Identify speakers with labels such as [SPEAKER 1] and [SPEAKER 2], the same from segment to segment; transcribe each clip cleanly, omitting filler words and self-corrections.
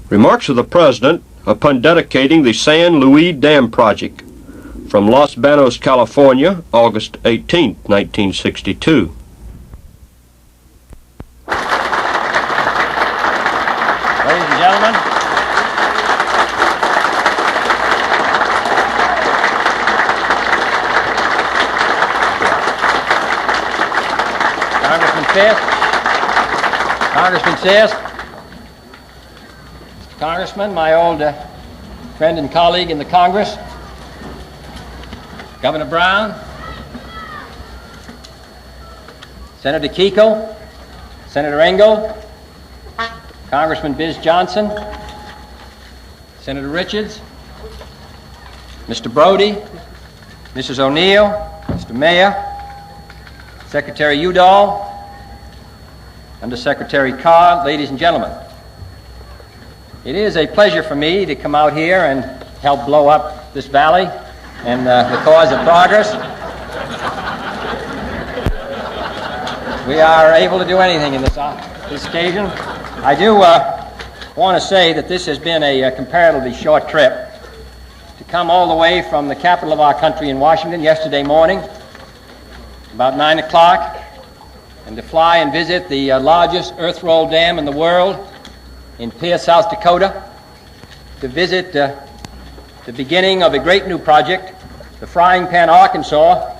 [SPEAKER 1] Remarks of the President upon dedicating the San Luis Dam Project from Los Banos, California, August 18, 1962.
[SPEAKER 2] Ladies and gentlemen, Congressman Fisk, Congressman, my old friend and colleague in the Congress, Governor Brown, Senator Kiko, Senator Engel, Congressman Biz Johnson, Senator Richards, Mr. Brody, Mrs. O'Neill, Mr. Mayor, Secretary Udall, Undersecretary Carr, ladies and gentlemen. It is a pleasure for me to come out here and help blow up this valley and the cause of progress. We are able to do anything in this occasion. I do want to say that this has been a comparatively short trip to come all the way from the capital of our country in Washington yesterday morning, about 9 o'clock, and to fly and visit the largest earth roll dam in the world in Pierce, South Dakota, to visit the beginning of a great new project, the Frying Pan, Arkansas,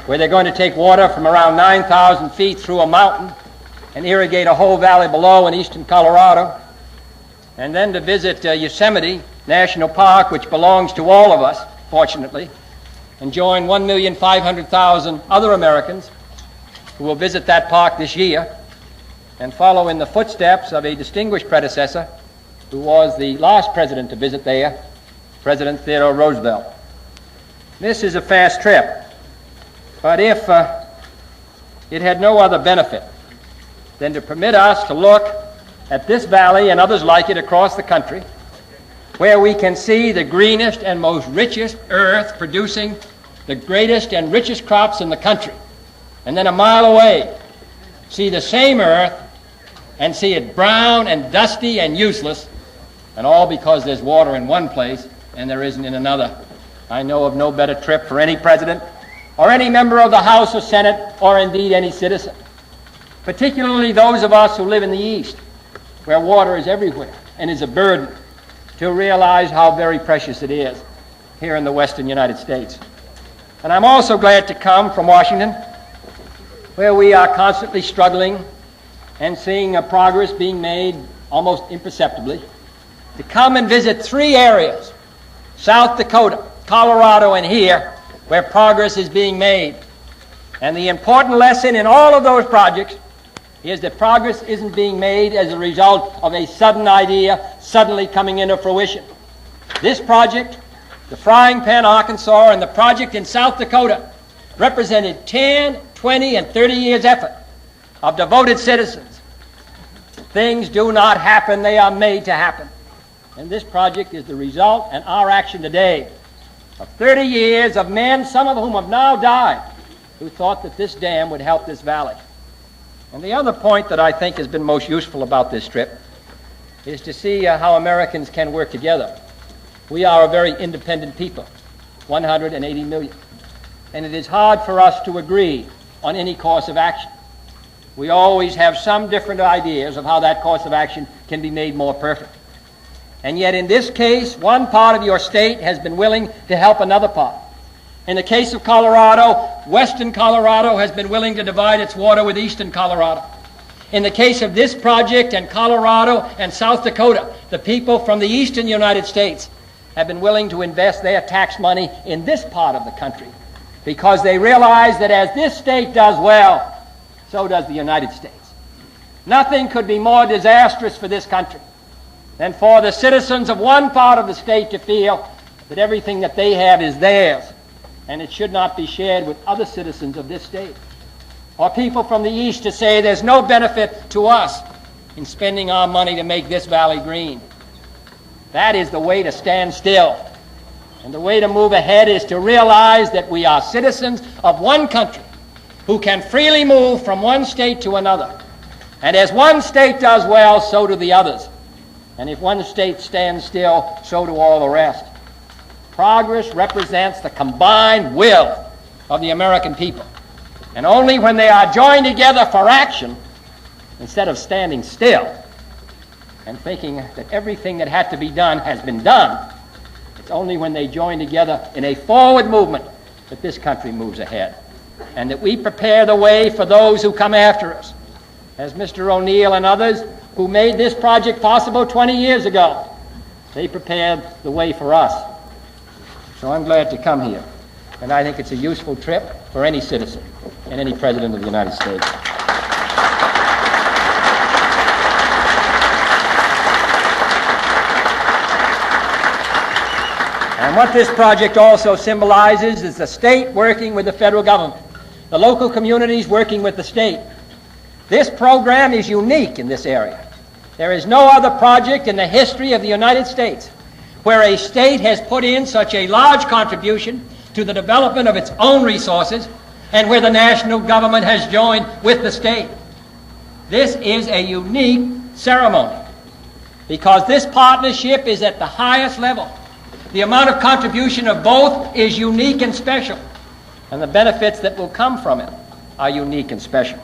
[SPEAKER 2] where they're going to take water from around 9,000 feet through a mountain and irrigate a whole valley below in eastern Colorado, and then to visit Yosemite National Park, which belongs to all of us, fortunately, and join 1,500,000 other Americans who will visit that park this year and follow in the footsteps of a distinguished predecessor who was the last president to visit there, President Theodore Roosevelt. This is a fast trip, but if it had no other benefit than to permit us to look at this valley and others like it across the country, where we can see the greenest and most richest earth producing the greatest and richest crops in the country, and then a mile away see the same earth and see it brown and dusty and useless, and all because there's water in one place and there isn't in another. I know of no better trip for any president or any member of the House or Senate or indeed any citizen, particularly those of us who live in the East, where water is everywhere and is a burden, to realize how very precious it is here in the western United States. And I'm also glad to come from Washington, where we are constantly struggling and seeing progress being made almost imperceptibly, to come and visit three areas, South Dakota, Colorado, and here, where progress is being made. And the important lesson in all of those projects is that progress isn't being made as a result of a sudden idea suddenly coming into fruition. This project, the Frying Pan, Arkansas, and the project in South Dakota represented 10, 20, and 30 years' effort of devoted citizens. Things do not happen, they are made to happen. And this project is the result, and our action today, of 30 years of men, some of whom have now died, who thought that this dam would help this valley. And the other point that I think has been most useful about this trip is to see how Americans can work together. We are a very independent people, 180 million. And it is hard for us to agree on any course of action. We always have some different ideas of how that course of action can be made more perfect. And yet in this case, one part of your state has been willing to help another part. In the case of Colorado, western Colorado has been willing to divide its water with eastern Colorado. In the case of this project and Colorado and South Dakota, the people from the eastern United States have been willing to invest their tax money in this part of the country because they realize that as this state does well, so does the United States. Nothing could be more disastrous for this country than for the citizens of one part of the state to feel that everything that they have is theirs, and it should not be shared with other citizens of this state. Or people from the East to say there's no benefit to us in spending our money to make this valley green. That is the way to stand still. And the way to move ahead is to realize that we are citizens of one country who can freely move from one state to another. And as one state does well, so do the others. And if one state stands still, so do all the rest. Progress represents the combined will of the American people. And only when they are joined together for action, instead of standing still and thinking that everything that had to be done has been done, it's only when they join together in a forward movement that this country moves ahead, and that we prepare the way for those who come after us, as Mr. O'Neill and others who made this project possible 20 years ago. They prepared the way for us. So I'm glad to come here, and I think it's a useful trip for any citizen and any president of the United States. And what this project also symbolizes is the state working with the federal government, the local communities working with the state. This program is unique in this area. There is no other project in the history of the United States where a state has put in such a large contribution to the development of its own resources and where the national government has joined with the state. This is a unique ceremony because this partnership is at the highest level. The amount of contribution of both is unique and special, and the benefits that will come from it are unique and special.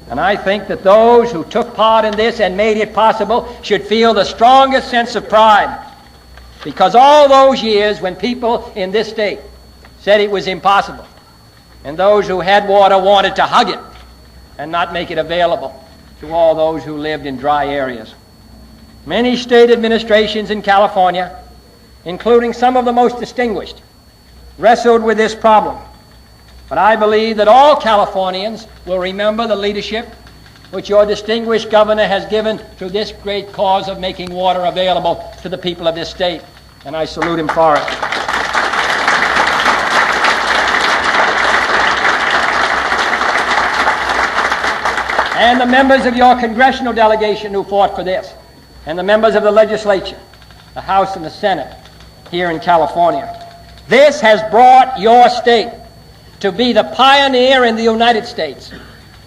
[SPEAKER 2] And I think that those who took part in this and made it possible should feel the strongest sense of pride, because all those years when people in this state said it was impossible, and those who had water wanted to hug it and not make it available to all those who lived in dry areas. Many state administrations in California, including some of the most distinguished, wrestled with this problem. But I believe that all Californians will remember the leadership which your distinguished governor has given to this great cause of making water available to the people of this state, and I salute him for it. And the members of your congressional delegation who fought for this, and the members of the legislature, the House and the Senate, here in California. This has brought your state to be the pioneer in the United States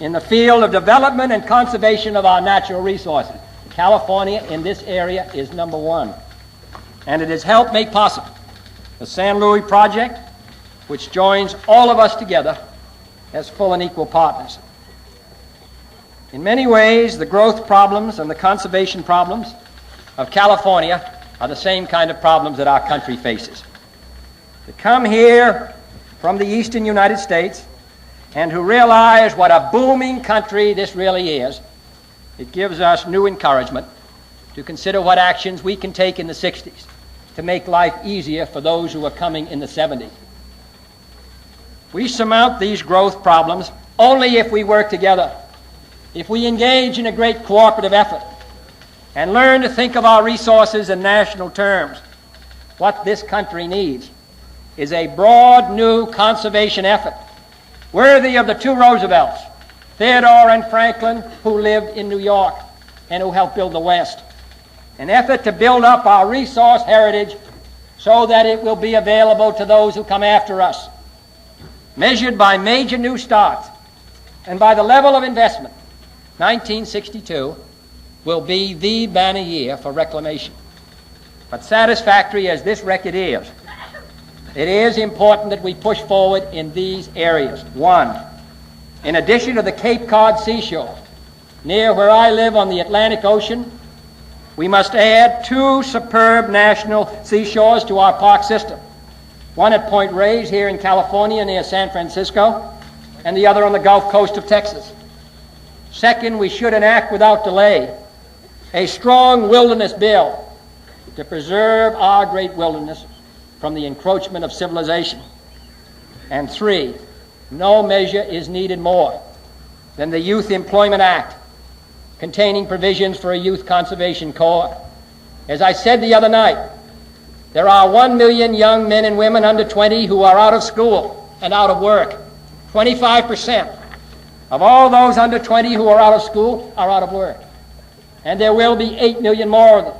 [SPEAKER 2] in the field of development and conservation of our natural resources. California in this area is number one. And it has helped make possible the San Luis Project, which joins all of us together as full and equal partners. In many ways, the growth problems and the conservation problems of California are the same kind of problems that our country faces. To come here from the eastern United States and who realize what a booming country this really is, it gives us new encouragement to consider what actions we can take in the 60s to make life easier for those who are coming in the 70s. We surmount these growth problems only if we work together, if we engage in a great cooperative effort, and learn to think of our resources in national terms. What this country needs is a broad new conservation effort, worthy of the two Roosevelts, Theodore and Franklin, who lived in New York and who helped build the West. An effort to build up our resource heritage so that it will be available to those who come after us. Measured by major new starts and by the level of investment, 1962 will be the banner year for reclamation. But satisfactory as this record is, it is important that we push forward in these areas. One, in addition to the Cape Cod seashore, near where I live on the Atlantic Ocean, we must add two superb national seashores to our park system. One at Point Reyes here in California near San Francisco, and the other on the Gulf Coast of Texas. Second, we should enact without delay a strong wilderness bill to preserve our great wilderness from the encroachment of civilization. And three, no measure is needed more than the Youth Employment Act, containing provisions for a youth conservation corps. As I said the other night, there are 1 million young men and women under 20 who are out of school and out of work. 25% of all those under 20 who are out of school are out of work. And there will be 8 million more of them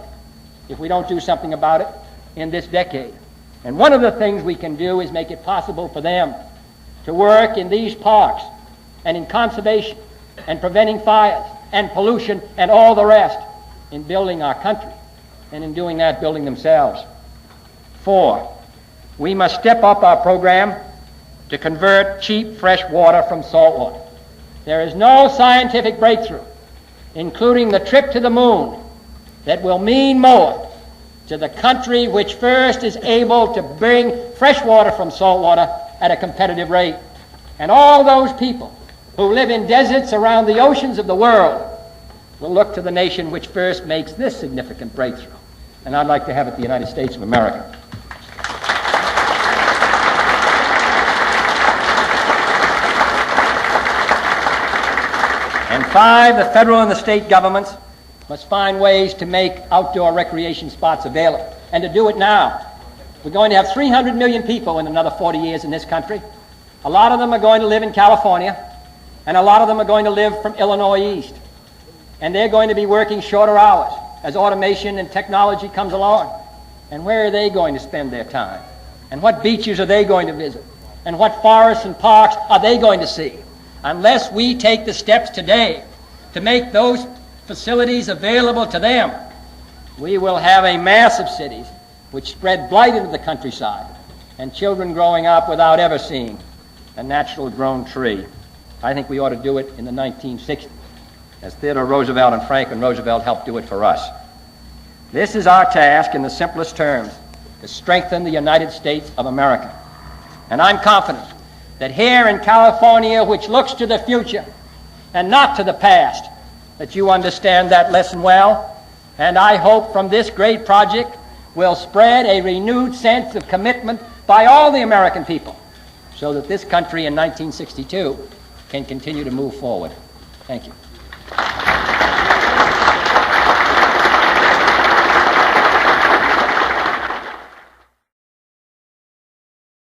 [SPEAKER 2] if we don't do something about it in this decade. And one of the things we can do is make it possible for them to work in these parks and in conservation and preventing fires and pollution and all the rest. in building our country, and in doing that, building themselves. 4, we must step up our program to convert cheap fresh water from salt water. There is no scientific breakthrough, including the trip to the moon, that will mean more to the country which first is able to bring fresh water from salt water at a competitive rate. And all those people who live in deserts around the oceans of the world will look to the nation which first makes this significant breakthrough. And I'd like to have it the United States of America. And 5, the federal and the state governments must find ways to make outdoor recreation spots available, and to do it now. We're going to have 300 million people in another 40 years in this country. A lot of them are going to live in California, and a lot of them are going to live from Illinois east. And they're going to be working shorter hours as automation and technology comes along. And where are they going to spend their time? And what beaches are they going to visit? And what forests and parks are they going to see? Unless we take the steps today to make those facilities available to them, we will have a mass of cities which spread blight into the countryside, and children growing up without ever seeing a natural grown tree. I think we ought to do it in the 1960s, as Theodore Roosevelt and Franklin Roosevelt helped do it for us. This is our task in the simplest terms, to strengthen the United States of America. And I'm confident that here in California, which looks to the future and not to the past, that you understand that lesson well. And I hope from this great project will spread a renewed sense of commitment by all the American people, so that this country in 1962 can continue to move forward. Thank you.